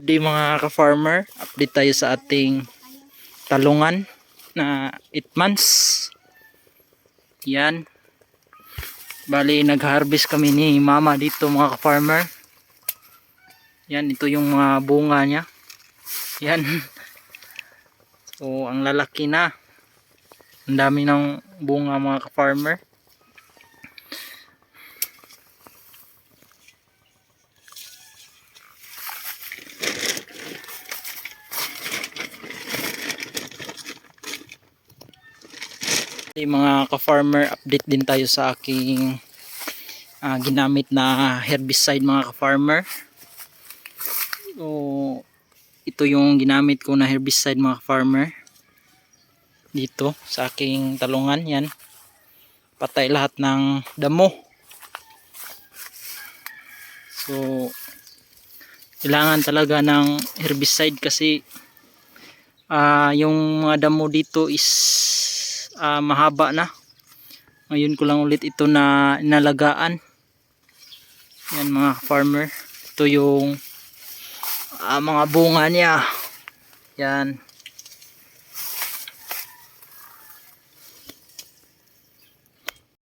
Di mga ka-farmer, update tayo sa ating talungan na 8 months. Yan. Bali, nag-harvest kami ni mama dito mga ka-farmer. Yan, ito yung mga bunga niya. Yan. So, ang lalaki na. Ang dami ng bunga mga ka-farmer. Mga ka-farmer, update din tayo sa aking ginamit na herbicide mga ka-farmer. So, ito yung ginamit ko na herbicide mga ka-farmer dito sa aking talungan. Yan, patay lahat ng damo. So, kailangan talaga ng herbicide kasi yung mga damo dito is mahaba na. Ngayon ko lang ulit ito na inalagaan. Yan mga farmer, ito yung mga bunga niya. Yan.